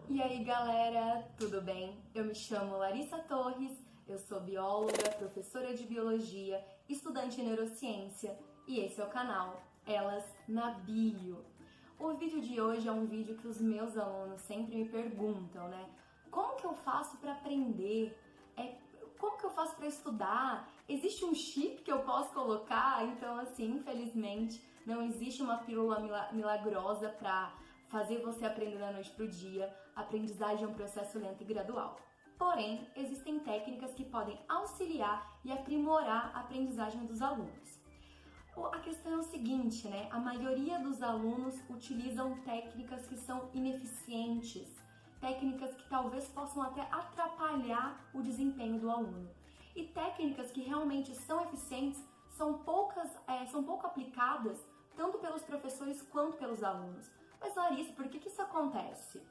E aí galera, tudo bem? Eu me chamo Larissa Torres, eu sou bióloga, professora de biologia, estudante de neurociência e esse é o canal Elas na Bio. O vídeo de hoje é um vídeo que os meus alunos sempre me perguntam, né? Como que eu faço para aprender? Como que eu faço para estudar? Existe um chip que eu posso colocar? Então, assim, infelizmente, não existe uma pílula milagrosa para fazer você aprender da noite pro dia. A aprendizagem é um processo lento e gradual. Porém, existem técnicas que podem auxiliar e aprimorar a aprendizagem dos alunos. A questão é o seguinte, né? A maioria dos alunos utilizam técnicas que são ineficientes, técnicas que talvez possam até atrapalhar o desempenho do aluno. E técnicas que realmente são eficientes são pouco aplicadas tanto pelos professores quanto pelos alunos. Mas Larissa, por que isso acontece?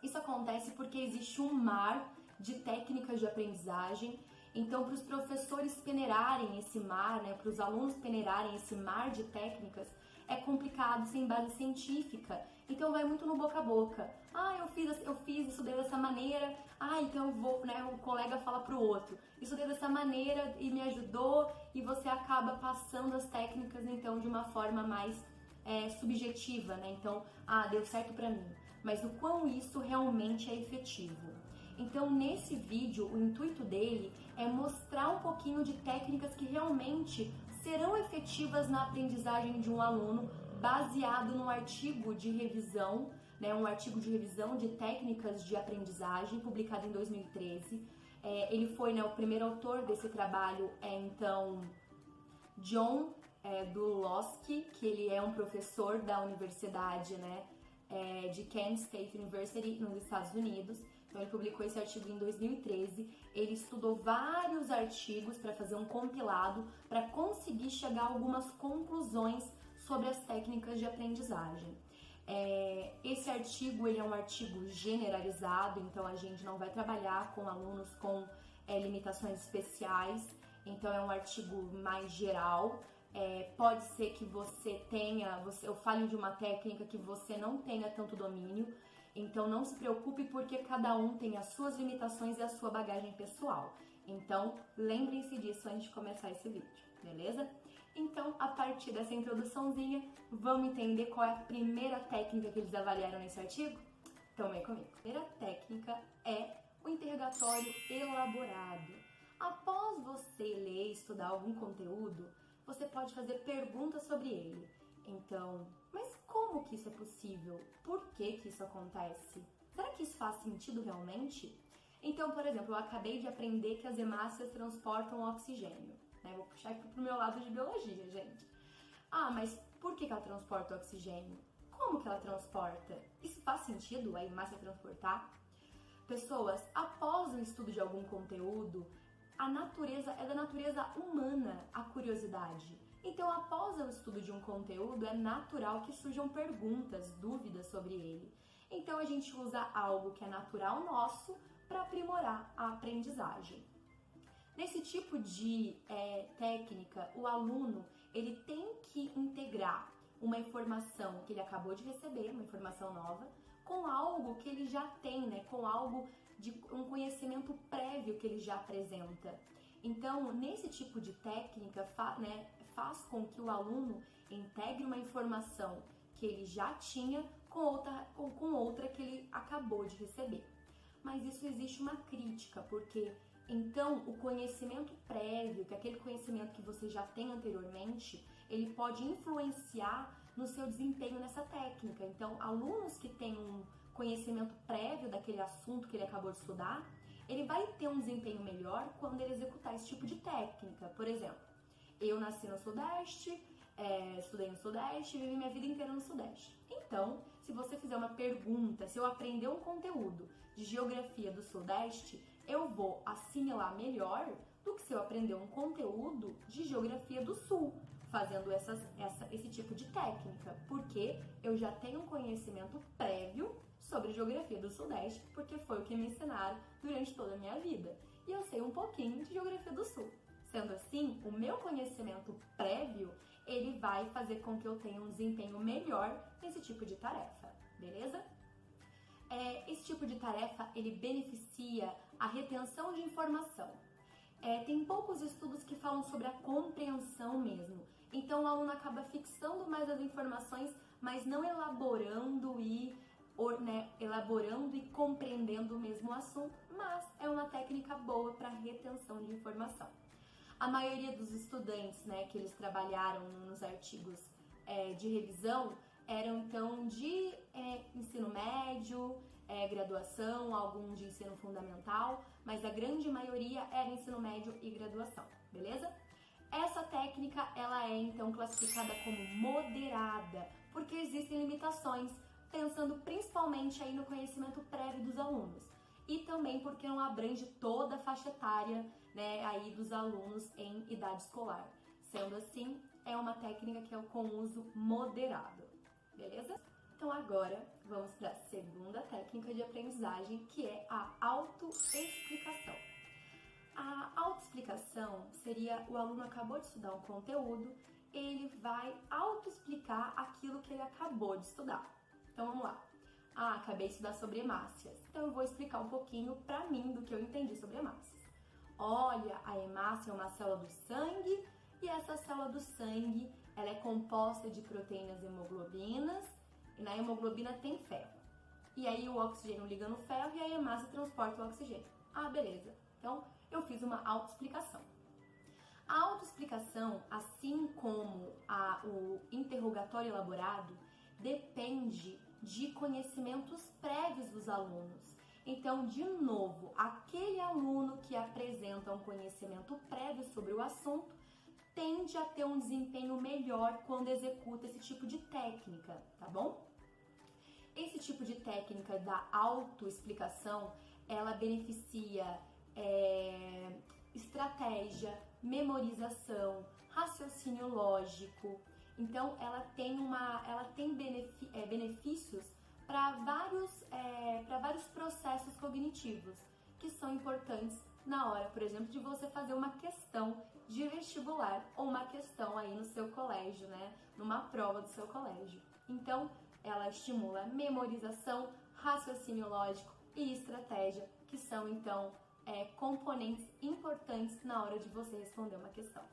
Isso acontece porque existe um mar de técnicas de aprendizagem. Então, para os professores peneirarem esse mar, né, para os alunos peneirarem esse mar de técnicas, é complicado sem base científica. Então, vai muito no boca a boca. Ah, eu fiz, estudei dessa maneira. Ah, então eu vou, né, o colega fala pro outro. Estudei dessa maneira e me ajudou. E você acaba passando as técnicas, então, de uma forma mais subjetiva, né? Então, deu certo pra mim. Mas o quão isso realmente é efetivo. Então, nesse vídeo, o intuito dele é mostrar um pouquinho de técnicas que realmente serão efetivas na aprendizagem de um aluno, baseado num artigo de revisão, né, um artigo de revisão de técnicas de aprendizagem, publicado em 2013. Ele foi, né, o primeiro autor desse trabalho, então, John Dulosky, que ele é um professor da universidade, né, de Kent State University, nos Estados Unidos. Então ele publicou esse artigo em 2013. Ele estudou vários artigos para fazer um compilado para conseguir chegar a algumas conclusões sobre as técnicas de aprendizagem. Esse artigo ele é um artigo generalizado, então a gente não vai trabalhar com alunos com limitações especiais. Então é um artigo mais geral. Pode ser que eu fale de uma técnica que você não tenha tanto domínio, então não se preocupe porque cada um tem as suas limitações e a sua bagagem pessoal. Então lembrem-se disso antes de começar esse vídeo, beleza? Então, a partir dessa introduçãozinha, vamos entender qual é a primeira técnica que eles avaliaram nesse artigo? Então vem comigo. A primeira técnica é o interrogatório elaborado. Após você ler e estudar algum conteúdo, você pode fazer perguntas sobre ele. Então, mas como que isso é possível? Por que isso acontece? Será que isso faz sentido realmente? Então, por exemplo, eu acabei de aprender que as hemácias transportam oxigênio. Né? Vou puxar aqui pro meu lado de biologia, gente. Mas por que ela transporta oxigênio? Como que ela transporta? Isso faz sentido, a hemácia transportar? Pessoas, após o estudo de algum conteúdo, é da natureza humana a curiosidade. Então, após o estudo de um conteúdo, é natural que surjam perguntas, dúvidas sobre ele. Então, a gente usa algo que é natural nosso para aprimorar a aprendizagem. Nesse tipo de técnica, o aluno ele tem que integrar uma informação que ele acabou de receber, uma informação nova, com algo que ele já tem, né? Com algo de um conhecimento prévio que ele já apresenta. Então, nesse tipo de técnica, faz com que o aluno integre uma informação que ele já tinha com outra que ele acabou de receber. Mas isso existe uma crítica, porque então o conhecimento prévio, que é aquele conhecimento que você já tem anteriormente, ele pode influenciar no seu desempenho nessa técnica. Então, alunos que têm um conhecimento prévio daquele assunto que ele acabou de estudar, ele vai ter um desempenho melhor quando ele executar esse tipo de técnica. Por exemplo, eu nasci no Sudeste, estudei no Sudeste, vivi minha vida inteira no Sudeste. Então, se você fizer uma pergunta, se eu aprender um conteúdo de geografia do Sudeste, eu vou assimilar melhor do que se eu aprender um conteúdo de geografia do Sul, fazendo esse tipo de técnica, porque eu já tenho um conhecimento prévio sobre geografia do Sudeste, porque foi o que me ensinaram durante toda a minha vida. E eu sei um pouquinho de geografia do Sul. Sendo assim, o meu conhecimento prévio, ele vai fazer com que eu tenha um desempenho melhor nesse tipo de tarefa, beleza? Esse tipo de tarefa, ele beneficia a retenção de informação. Tem poucos estudos que falam sobre a compreensão mesmo. Então o aluno acaba fixando mais as informações, mas não elaborando e compreendendo o mesmo assunto, mas é uma técnica boa para retenção de informação. A maioria dos estudantes, né, que eles trabalharam nos artigos de revisão eram então de ensino médio, graduação, alguns de ensino fundamental, mas a grande maioria era ensino médio e graduação, beleza? Essa técnica, ela é então classificada como moderada, porque existem limitações, pensando principalmente aí no conhecimento prévio dos alunos, e também porque não abrange toda a faixa etária, né, aí dos alunos em idade escolar. Sendo assim, é uma técnica que é com uso moderado, beleza? Então agora vamos para a segunda técnica de aprendizagem, que é a autoexplicação. A autoexplicação seria o aluno acabou de estudar um conteúdo, ele vai autoexplicar aquilo que ele acabou de estudar. Então vamos lá. Acabei de estudar sobre hemácias, então eu vou explicar um pouquinho para mim do que eu entendi sobre hemácias. Olha, a hemácia é uma célula do sangue e essa célula do sangue ela é composta de proteínas hemoglobinas e na hemoglobina tem ferro. E aí o oxigênio liga no ferro e a hemácia transporta o oxigênio. Beleza. Então eu fiz uma autoexplicação. A autoexplicação, assim como o interrogatório elaborado, depende de conhecimentos prévios dos alunos. Então, de novo, aquele aluno que apresenta um conhecimento prévio sobre o assunto tende a ter um desempenho melhor quando executa esse tipo de técnica, tá bom? Esse tipo de técnica da autoexplicação, ela beneficia estratégia, memorização, raciocínio lógico. Então, ela tem benefícios para vários processos cognitivos que são importantes na hora, por exemplo, de você fazer uma questão de vestibular ou uma questão aí no seu colégio, né? Numa prova do seu colégio. Então, ela estimula memorização, raciocínio lógico e estratégia, que são então componentes importantes na hora de você responder uma questão.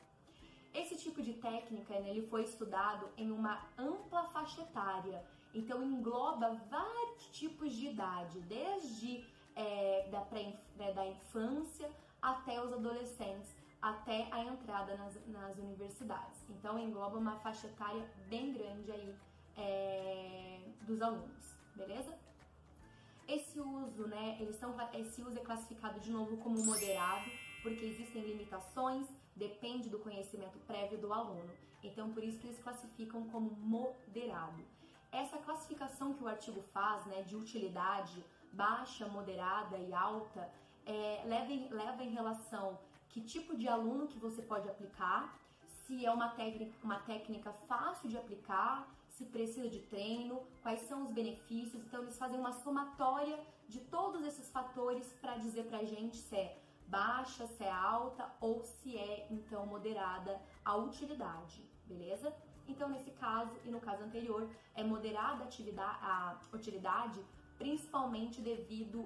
Esse tipo de técnica, né, ele foi estudado em uma ampla faixa etária, então engloba vários tipos de idade, desde da infância até os adolescentes, até a entrada nas universidades. Então engloba uma faixa etária bem grande aí dos alunos, beleza? Esse uso é classificado de novo como moderado, porque existem limitações, depende do conhecimento prévio do aluno. Então, por isso que eles classificam como moderado. Essa classificação que o artigo faz, né, de utilidade baixa, moderada e alta, leva em relação que tipo de aluno que você pode aplicar, se é uma técnica fácil de aplicar, se precisa de treino, quais são os benefícios. Então, eles fazem uma somatória de todos esses fatores para dizer pra gente se é baixa, se é alta ou se é, então, moderada a utilidade, beleza? Então, nesse caso e no caso anterior, é moderada a utilidade, principalmente devido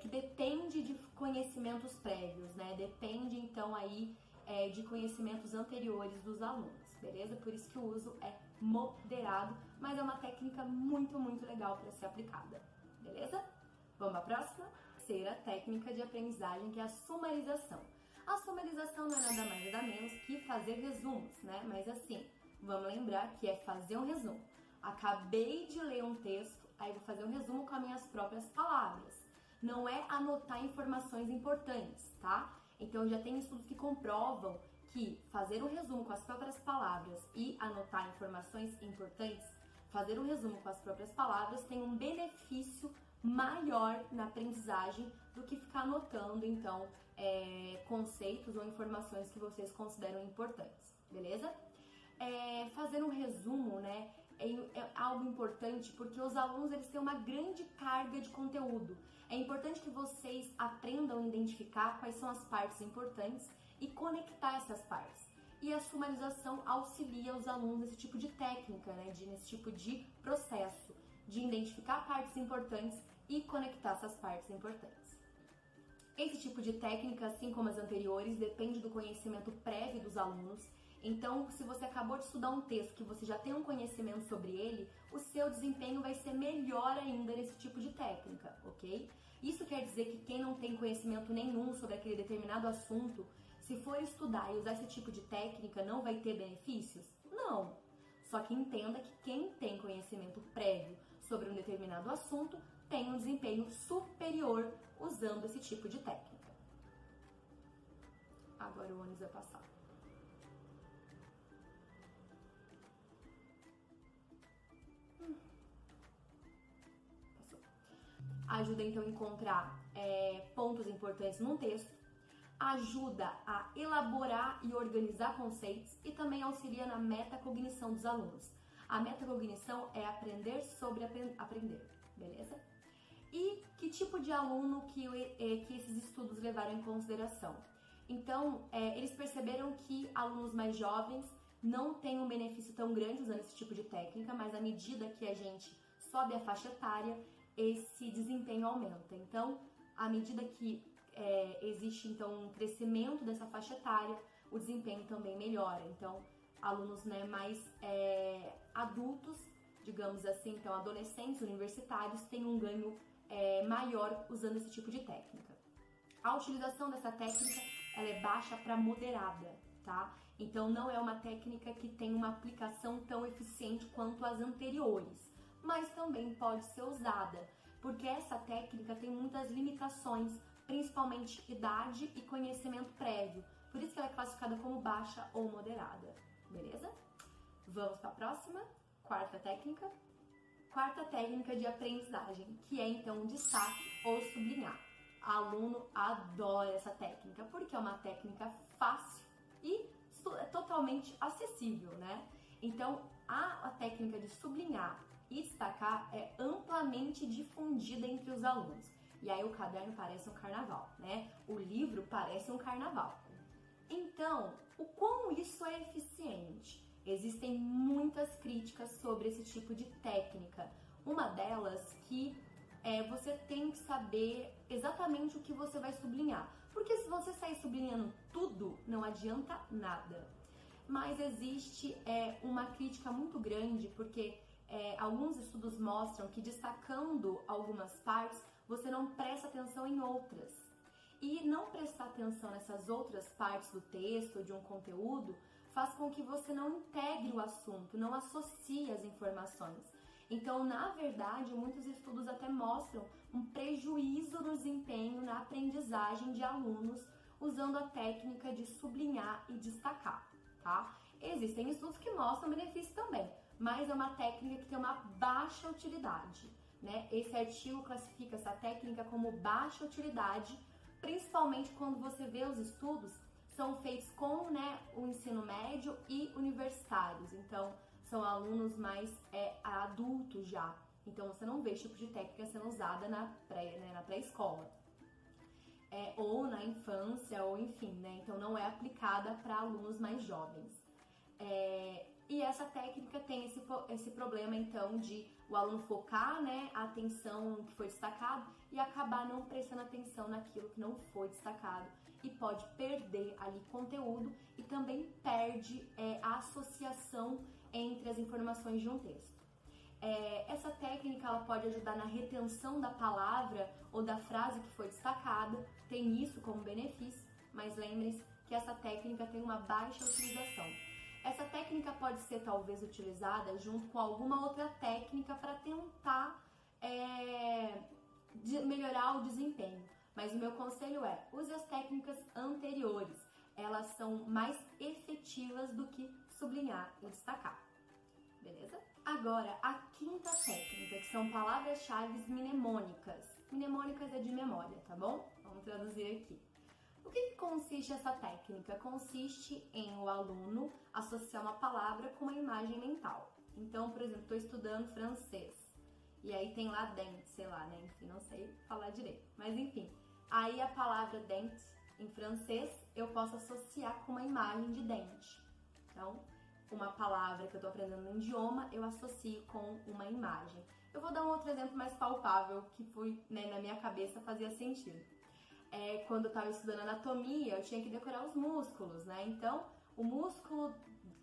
que depende de conhecimentos prévios, né? Depende, então, aí de conhecimentos anteriores dos alunos, beleza? Por isso que o uso é moderado, mas é uma técnica muito, muito legal para ser aplicada, beleza? Vamos à próxima? Terceira técnica de aprendizagem, que é a sumarização. A sumarização não é nada mais nada menos que fazer resumos, né? Mas assim, vamos lembrar que é fazer um resumo. Acabei de ler um texto, aí vou fazer um resumo com as minhas próprias palavras. Não é anotar informações importantes, tá? Então já tem estudos que comprovam que fazer um resumo com as próprias palavras e anotar informações importantes, fazer um resumo com as próprias palavras tem um benefício maior na aprendizagem do que ficar anotando, então, conceitos ou informações que vocês consideram importantes, beleza? Fazer um resumo, né, é algo importante porque os alunos eles têm uma grande carga de conteúdo. É importante que vocês aprendam a identificar quais são as partes importantes e conectar essas partes. E a sumarização auxilia os alunos nesse tipo de técnica, né, nesse tipo de processo. de identificar partes importantes e conectar essas partes importantes. Esse tipo de técnica, assim como as anteriores, depende do conhecimento prévio dos alunos. Então, se você acabou de estudar um texto que você já tem um conhecimento sobre ele, o seu desempenho vai ser melhor ainda nesse tipo de técnica, ok? Isso quer dizer que quem não tem conhecimento nenhum sobre aquele determinado assunto, se for estudar e usar esse tipo de técnica, não vai ter benefícios? Não! Só que entenda que quem tem conhecimento prévio sobre um determinado assunto tem um desempenho superior usando esse tipo de técnica. Agora o ônibus vai passar. Passou. Ajuda então a encontrar pontos importantes num texto, ajuda a elaborar e organizar conceitos e também auxilia na metacognição dos alunos. A metacognição é aprender sobre aprender, beleza? E que tipo de aluno que esses estudos levaram em consideração? Então, eles perceberam que alunos mais jovens não têm um benefício tão grande usando esse tipo de técnica, mas à medida que a gente sobe a faixa etária, esse desempenho aumenta. Então, à medida que existe então um crescimento dessa faixa etária, o desempenho também melhora. Então, alunos mais adultos, digamos assim, então adolescentes, universitários, têm um ganho maior usando esse tipo de técnica. A utilização dessa técnica ela é baixa para moderada, tá? Então não é uma técnica que tem uma aplicação tão eficiente quanto as anteriores, mas também pode ser usada, porque essa técnica tem muitas limitações, principalmente idade e conhecimento prévio. Por isso que ela é classificada como baixa ou moderada, beleza? Vamos para a próxima, quarta técnica. Quarta técnica de aprendizagem, que é então o destaque ou sublinhar. Aluno adora essa técnica, porque é uma técnica fácil e totalmente acessível, né? Então, a técnica de sublinhar e destacar é amplamente difundida entre os alunos. E aí o caderno parece um carnaval, né? O livro parece um carnaval. Então, o quão isso é eficiente? Existem muitas críticas sobre esse tipo de técnica. Uma delas que você tem que saber exatamente o que você vai sublinhar. Porque se você sair sublinhando tudo, não adianta nada. Mas existe uma crítica muito grande, porque alguns estudos mostram que destacando algumas partes, você não presta atenção em outras. E não prestar atenção nessas outras partes do texto ou de um conteúdo faz com que você não integre o assunto, não associe as informações. Então, na verdade, muitos estudos até mostram um prejuízo no desempenho na aprendizagem de alunos usando a técnica de sublinhar e destacar, tá? Existem estudos que mostram benefício também, mas é uma técnica que tem uma baixa utilidade, né? Esse artigo classifica essa técnica como baixa utilidade, principalmente quando você vê os estudos são feitos com o ensino médio e universitários, então são alunos mais adultos já, então você não vê esse tipo de técnica sendo usada na pré-escola, ou na infância, ou enfim, né? Então não é aplicada para alunos mais jovens. E essa técnica tem esse problema, então, de o aluno focar a atenção no que foi destacado e acabar não prestando atenção naquilo que não foi destacado e pode perder ali conteúdo e também perde a associação entre as informações de um texto. Essa técnica ela pode ajudar na retenção da palavra ou da frase que foi destacada, tem isso como benefício, mas lembre-se que essa técnica tem uma baixa utilização. Essa técnica pode ser talvez utilizada junto com alguma outra técnica para tentar melhorar o desempenho. Mas o meu conselho use as técnicas anteriores. Elas são mais efetivas do que sublinhar e destacar. Beleza? Agora, a quinta técnica, que são palavras-chave mnemônicas. Mnemônicas é de memória, tá bom? Vamos traduzir aqui. O que consiste essa técnica? Consiste em o aluno associar uma palavra com uma imagem mental. Então, por exemplo, estou estudando francês e aí tem lá dente, sei lá, né? Enfim, não sei falar direito, mas enfim. Aí a palavra dente em francês eu posso associar com uma imagem de dente. Então, uma palavra que eu estou aprendendo no idioma eu associo com uma imagem. Eu vou dar um outro exemplo mais palpável que foi, né, na minha cabeça fazia sentido. Quando eu estava estudando anatomia, eu tinha que decorar os músculos, né? Então, o músculo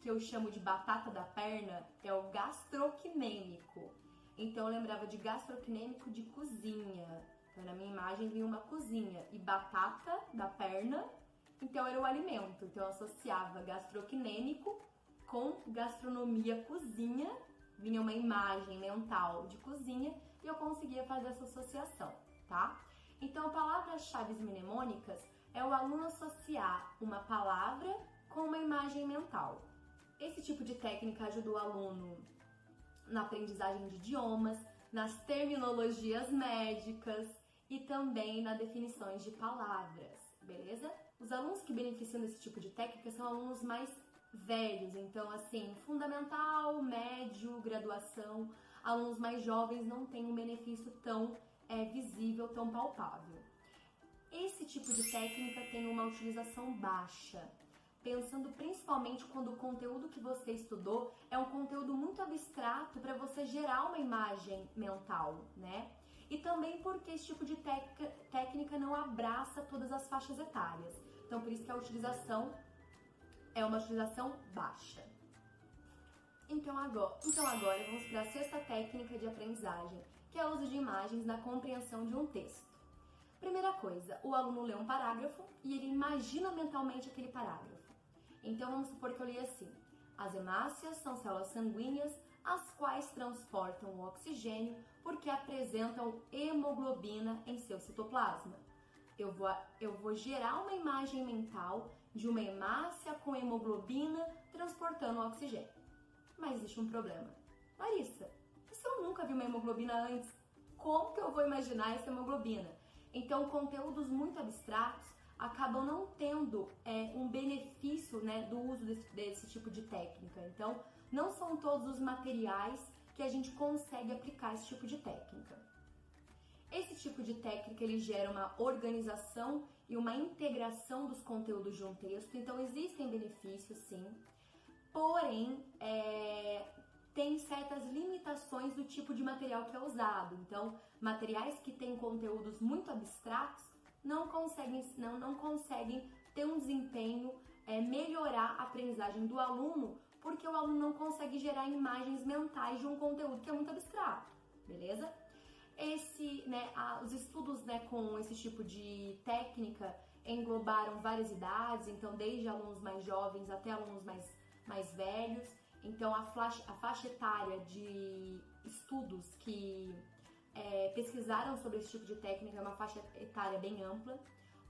que eu chamo de batata da perna é o gastrocnêmico. Então, eu lembrava de gastrocnêmico de cozinha. Então, na minha imagem vinha uma cozinha e batata da perna, então era o alimento. Então, eu associava gastrocnêmico com gastronomia cozinha, vinha uma imagem mental de cozinha e eu conseguia fazer essa associação, tá? Então, palavras-chave mnemônicas é o aluno associar uma palavra com uma imagem mental. Esse tipo de técnica ajuda o aluno na aprendizagem de idiomas, nas terminologias médicas e também nas definições de palavras, beleza? Os alunos que beneficiam desse tipo de técnica são alunos mais velhos, então assim, fundamental, médio, graduação, alunos mais jovens não têm um benefício tão visível, tão palpável. Esse tipo de técnica tem uma utilização baixa, pensando principalmente quando o conteúdo que você estudou é um conteúdo muito abstrato para você gerar uma imagem mental, né? E também porque esse tipo de técnica não abraça todas as faixas etárias. Então, por isso que a utilização é uma utilização baixa. Então agora vamos para a sexta técnica de aprendizagem, que é o uso de imagens na compreensão de um texto. Primeira coisa, o aluno lê um parágrafo e ele imagina mentalmente aquele parágrafo. Então vamos supor que eu li assim: as hemácias são células sanguíneas as quais transportam o oxigênio porque apresentam hemoglobina em seu citoplasma. Eu vou gerar uma imagem mental de uma hemácia com hemoglobina transportando o oxigênio. Mas existe um problema. Larissa, e se eu nunca vi uma hemoglobina antes? Como que eu vou imaginar essa hemoglobina? Então, conteúdos muito abstratos acabam não tendo um benefício, né, do uso desse tipo de técnica. Então, não são todos os materiais que a gente consegue aplicar esse tipo de técnica. Esse tipo de técnica ele gera uma organização e uma integração dos conteúdos de um texto, então existem benefícios sim, porém tem certas limitações do tipo de material que é usado. Então, materiais que têm conteúdos muito abstratos não conseguem ter um desempenho, melhorar a aprendizagem do aluno, porque o aluno não consegue gerar imagens mentais de um conteúdo que é muito abstrato, beleza? Os estudos, né, com esse tipo de técnica englobaram várias idades, então desde alunos mais jovens até alunos mais velhos. Então a faixa etária de estudos que pesquisaram sobre esse tipo de técnica é uma faixa etária bem ampla,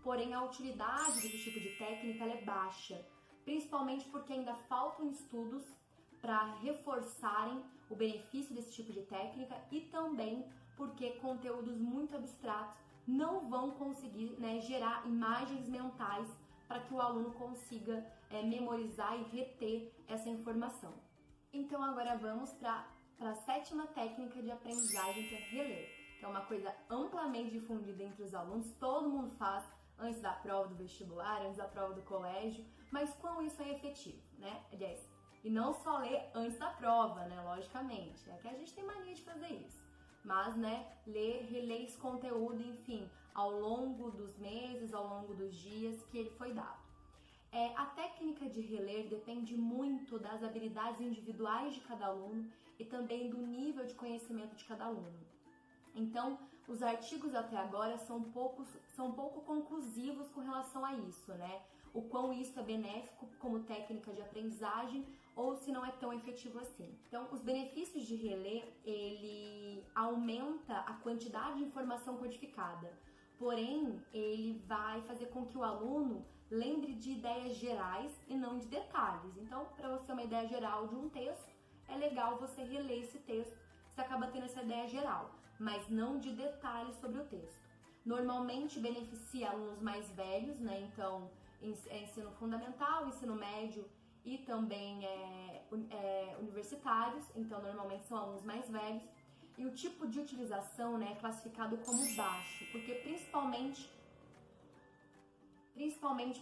porém a utilidade desse tipo de técnica ela é baixa, principalmente porque ainda faltam estudos para reforçarem o benefício desse tipo de técnica e também porque conteúdos muito abstratos não vão conseguir, né, gerar imagens mentais para que o aluno consiga memorizar e reter essa informação. Então agora vamos para a sétima técnica de aprendizagem, que é reler, que é uma coisa amplamente difundida entre os alunos, todo mundo faz antes da prova do vestibular, antes da prova do colégio, mas quão isso é efetivo, né? Aliás, e não só ler antes da prova, né? Logicamente, é que a gente tem mania de fazer isso. Mas, né, reler esse conteúdo, enfim, ao longo dos meses, ao longo dos dias que ele foi dado. A técnica de reler depende muito das habilidades individuais de cada aluno e também do nível de conhecimento de cada aluno. Então, os artigos até agora são pouco conclusivos com relação a isso, né? O quão isso é benéfico como técnica de aprendizagem ou se não é tão efetivo assim. Então, os benefícios de reler, ele aumenta a quantidade de informação codificada, porém, ele vai fazer com que o aluno lembre de ideias gerais e não de detalhes. Então, para você ter uma ideia geral de um texto, é legal você reler esse texto, você acaba tendo essa ideia geral, mas não de detalhes sobre o texto. Normalmente beneficia alunos mais velhos, né? Então, ensino fundamental, ensino médio e também universitários, então normalmente são alunos mais velhos. E o tipo de utilização, né, é classificado como baixo, porque principalmente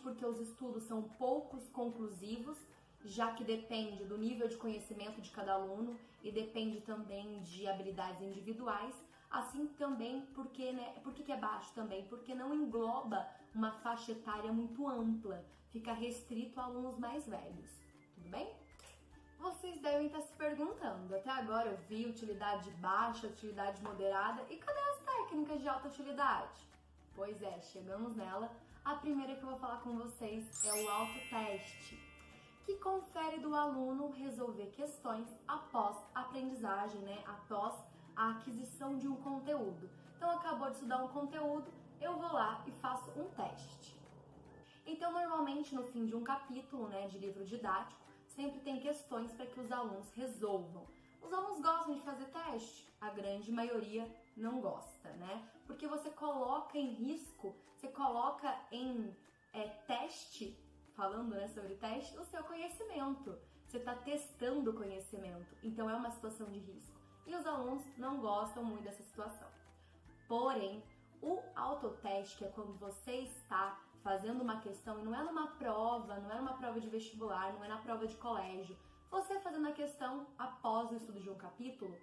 porque os estudos são poucos conclusivos já que depende do nível de conhecimento de cada aluno e depende também de habilidades individuais. Assim também, porque, né, por que é baixo também? Porque não engloba uma faixa etária muito ampla, fica restrito a alunos mais velhos, tudo bem? Vocês devem estar se perguntando, até agora eu vi utilidade baixa, utilidade moderada, e cadê as técnicas de alta utilidade? Pois é, chegamos nela. A primeira que eu vou falar com vocês é o autoteste, que confere do aluno resolver questões após a aprendizagem, né? Após a aquisição de um conteúdo. Então, acabou de estudar um conteúdo, eu vou lá e faço um teste. Então, normalmente, no fim de um capítulo, né, de livro didático, sempre tem questões para que os alunos resolvam. Os alunos gostam de fazer teste? A grande maioria não gosta, né? Porque você coloca em risco, você coloca em teste, falando, né, sobre teste, o seu conhecimento. Você está testando o conhecimento, então é uma situação de risco. E os alunos não gostam muito dessa situação. Porém, o autoteste, que é quando você está fazendo uma questão, e não é numa prova, não é numa prova de vestibular, não é na prova de colégio, você fazendo a questão após o estudo de um capítulo,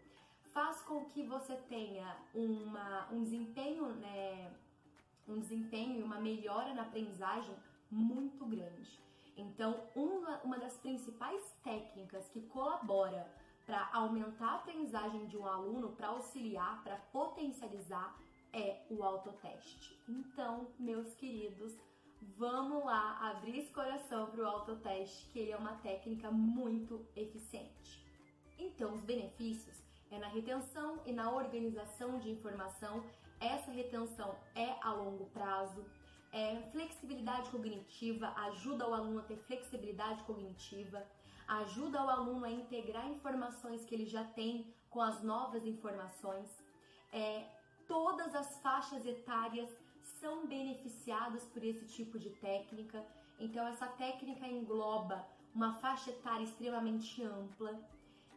faz com que você tenha um desempenho, né, e uma melhora na aprendizagem muito grande. Então, uma das principais técnicas que colabora para aumentar a aprendizagem de um aluno, para auxiliar, para potencializar, é o autoteste. Então, meus queridos, vamos lá abrir esse coração para o autoteste, que ele é uma técnica muito eficiente. Então, os benefícios é na retenção e na organização de informação. Essa retenção é a longo prazo. Flexibilidade cognitiva, ajuda o aluno a ter flexibilidade cognitiva, ajuda o aluno a integrar informações que ele já tem com as novas informações. Todas as faixas etárias são beneficiadas por esse tipo de técnica. Então, essa técnica engloba uma faixa etária extremamente ampla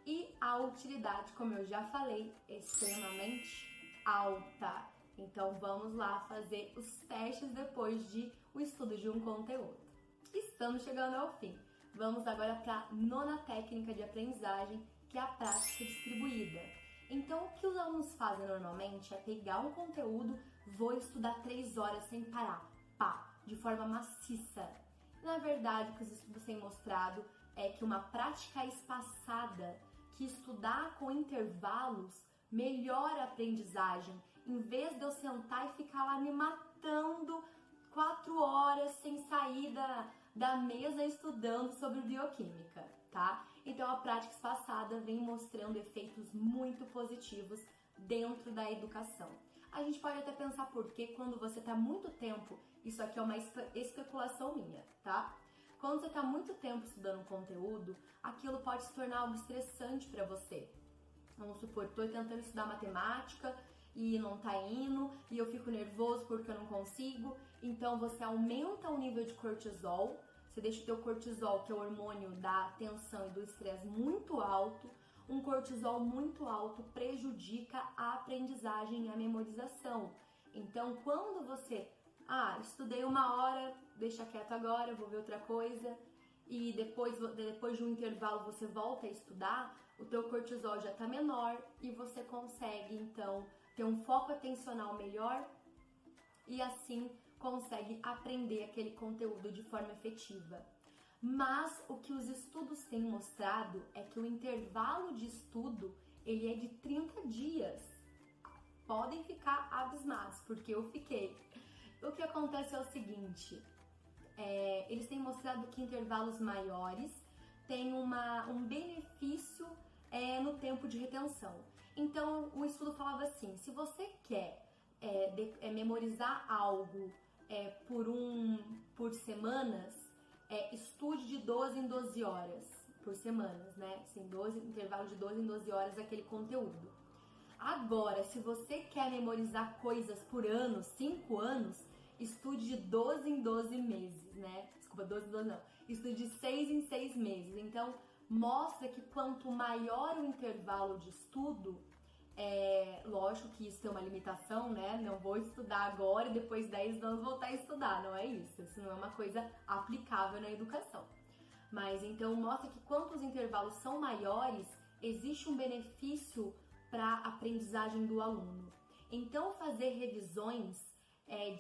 e a utilidade, como eu já falei, extremamente alta. Então, vamos lá fazer os testes depois de o estudo de um conteúdo. Estamos chegando ao fim. Vamos agora para a nona técnica de aprendizagem, que é a prática distribuída. Então, o que os alunos fazem normalmente é pegar um conteúdo, vou estudar 3 horas sem parar, de forma maciça. Na verdade, o que os estudos têm mostrado é que uma prática espaçada, que estudar com intervalos, melhora a aprendizagem. Em vez de eu sentar e ficar lá me matando 4 horas sem sair da mesa estudando sobre bioquímica, tá? Então a prática espaçada vem mostrando efeitos muito positivos dentro da educação. A gente pode até pensar porque quando você está muito tempo, isso aqui é uma especulação minha, tá? Quando você está muito tempo estudando um conteúdo, aquilo pode se tornar algo estressante para você. Vamos supor, estou tentando estudar matemática e não tá indo, e eu fico nervoso porque eu não consigo. Então você aumenta o nível de cortisol, você deixa o teu cortisol, que é o hormônio da tensão e do estresse, muito alto. Um cortisol muito alto prejudica a aprendizagem e a memorização. Então, quando você, estudei 1 hora, deixa quieto agora, vou ver outra coisa, e depois de um intervalo você volta a estudar, o teu cortisol já está menor e você consegue, então, ter um foco atencional melhor e assim consegue aprender aquele conteúdo de forma efetiva. Mas o que os estudos têm mostrado é que o intervalo de estudo ele é de 30 dias. Podem ficar abismados, porque eu fiquei. O que acontece é o seguinte, eles têm mostrado que intervalos maiores têm um benefício no tempo de retenção. Então, o estudo falava assim, se você quer memorizar algo por semanas, estude de 12 em 12 horas por semanas, né? Assim, intervalo de 12 em 12 horas aquele conteúdo. Agora, se você quer memorizar coisas por ano, 5 anos, estude de 12 em 12 meses, né? Desculpa, 12 em 12 não. Estude de 6 em 6 meses. Então, mostra que quanto maior o intervalo de estudo, lógico que isso tem uma limitação, né? Não vou estudar agora e depois de 10 anos voltar a estudar, não é isso. Isso não é uma coisa aplicável na educação. Mas então mostra que quanto os intervalos são maiores, existe um benefício para a aprendizagem do aluno. Então fazer revisões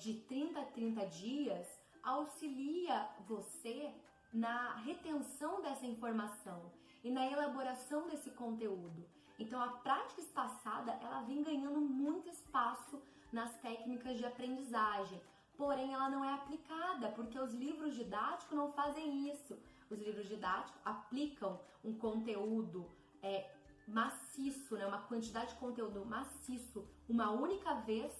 de 30 a 30 dias auxilia você na retenção dessa informação e na elaboração desse conteúdo. Então a prática espaçada, ela vem ganhando muito espaço nas técnicas de aprendizagem, porém ela não é aplicada, porque os livros didáticos não fazem isso. Os livros didáticos aplicam um conteúdo maciço, né? Uma quantidade de conteúdo maciço uma única vez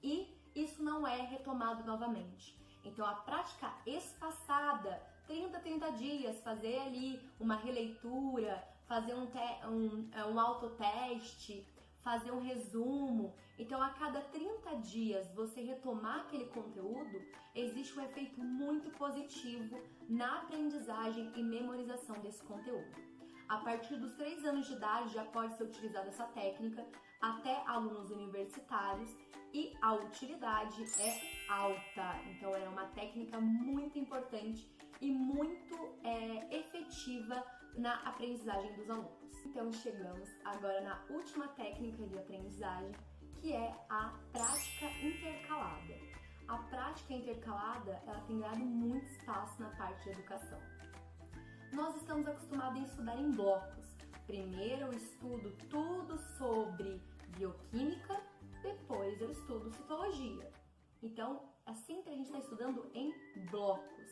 e isso não é retomado novamente. Então a prática espaçada, 30 a 30 dias, fazer ali uma releitura, fazer um autoteste, fazer um resumo. Então a cada 30 dias você retomar aquele conteúdo, existe um efeito muito positivo na aprendizagem e memorização desse conteúdo. A partir dos 3 anos de idade já pode ser utilizada essa técnica até alunos universitários e a utilidade é alta. Então é uma técnica muito importante e muito efetiva na aprendizagem dos alunos. Então chegamos agora na última técnica de aprendizagem, que é a prática intercalada. A prática intercalada, ela tem ganhado muito espaço na parte de educação. Nós estamos acostumados a estudar em blocos. Primeiro eu estudo tudo sobre bioquímica, depois eu estudo citologia. Então, assim que a gente está estudando em blocos.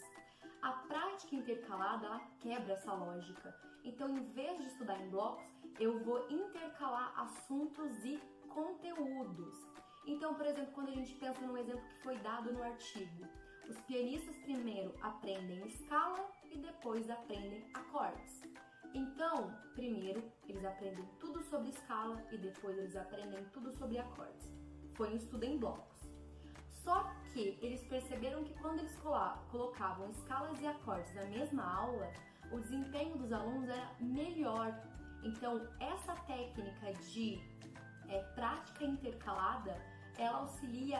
A prática intercalada, ela quebra essa lógica. Então, em vez de estudar em blocos, eu vou intercalar assuntos e conteúdos. Então, por exemplo, quando a gente pensa num exemplo que foi dado no artigo, os pianistas primeiro aprendem escala e depois aprendem acordes. Então, primeiro eles aprendem tudo sobre escala e depois eles aprendem tudo sobre acordes. Foi um estudo em blocos. Só que eles perceberam que quando eles colocavam escalas e acordes na mesma aula, o desempenho dos alunos era melhor. Então, essa técnica de prática intercalada, ela auxilia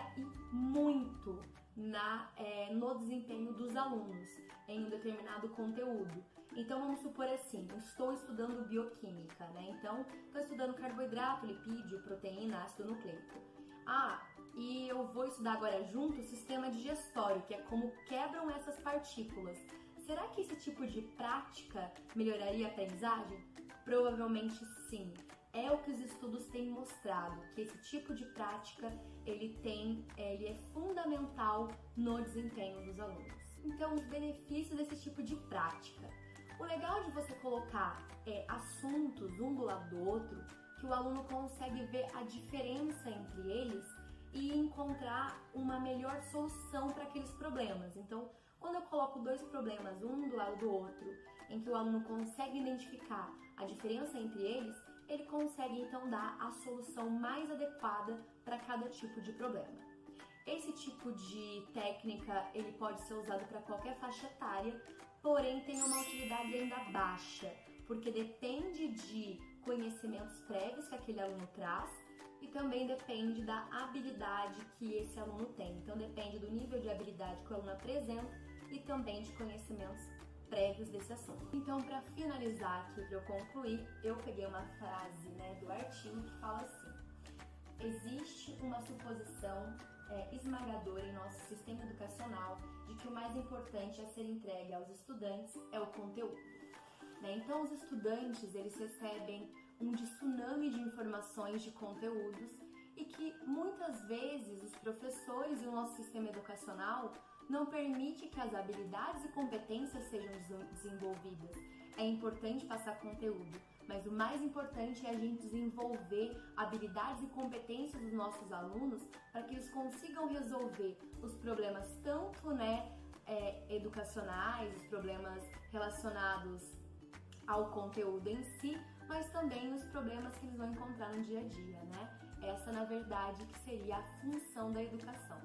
muito no desempenho dos alunos em um determinado conteúdo. Então vamos supor assim, eu estou estudando bioquímica, né? Então estou estudando carboidrato, lipídio, proteína, ácido nucleico. E eu vou estudar agora junto o sistema digestório, que é como quebram essas partículas. Será que esse tipo de prática melhoraria a aprendizagem? Provavelmente sim. É o que os estudos têm mostrado, que esse tipo de prática ele é fundamental no desempenho dos alunos. Então, os benefícios desse tipo de prática. O legal de você colocar assuntos um do lado do outro, que o aluno consegue ver a diferença entre eles e encontrar uma melhor solução para aqueles problemas. Então, quando eu coloco 2 problemas um do lado do outro, em que o aluno consegue identificar a diferença entre eles, ele consegue então dar a solução mais adequada para cada tipo de problema. Esse tipo de técnica ele pode ser usado para qualquer faixa etária, porém tem uma utilidade ainda baixa, porque depende de conhecimentos prévios que aquele aluno traz e também depende da habilidade que esse aluno tem. Então depende do nível de habilidade que o aluno apresenta e também de conhecimentos prévios desse assunto. Então, para finalizar aqui, para eu concluir, eu peguei uma frase do artigo que fala assim: existe uma suposição esmagadora em nosso sistema educacional de que o mais importante a ser entregue aos estudantes é o conteúdo. Então, os estudantes eles recebem um tsunami de informações, de conteúdos, e que muitas vezes os professores e o nosso sistema educacional não permite que as habilidades e competências sejam desenvolvidas. É importante passar conteúdo, mas o mais importante é a gente desenvolver habilidades e competências dos nossos alunos para que eles consigam resolver os problemas tanto educacionais, os problemas relacionados ao conteúdo em si, mas também os problemas que eles vão encontrar no dia a dia, Essa, na verdade, que seria a função da educação.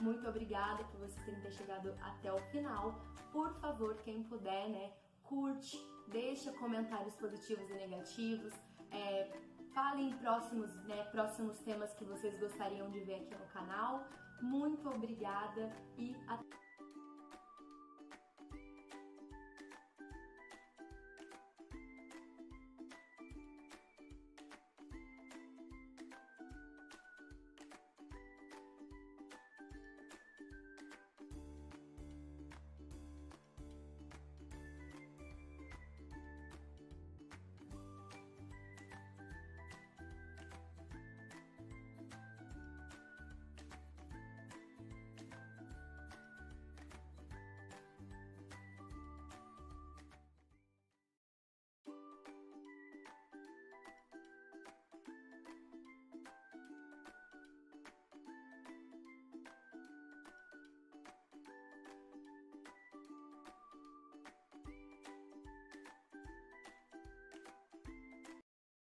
Muito obrigada por vocês terem chegado até o final. Por favor, quem puder, curte, deixa comentários positivos e negativos, falem próximos temas que vocês gostariam de ver aqui no canal. Muito obrigada e até!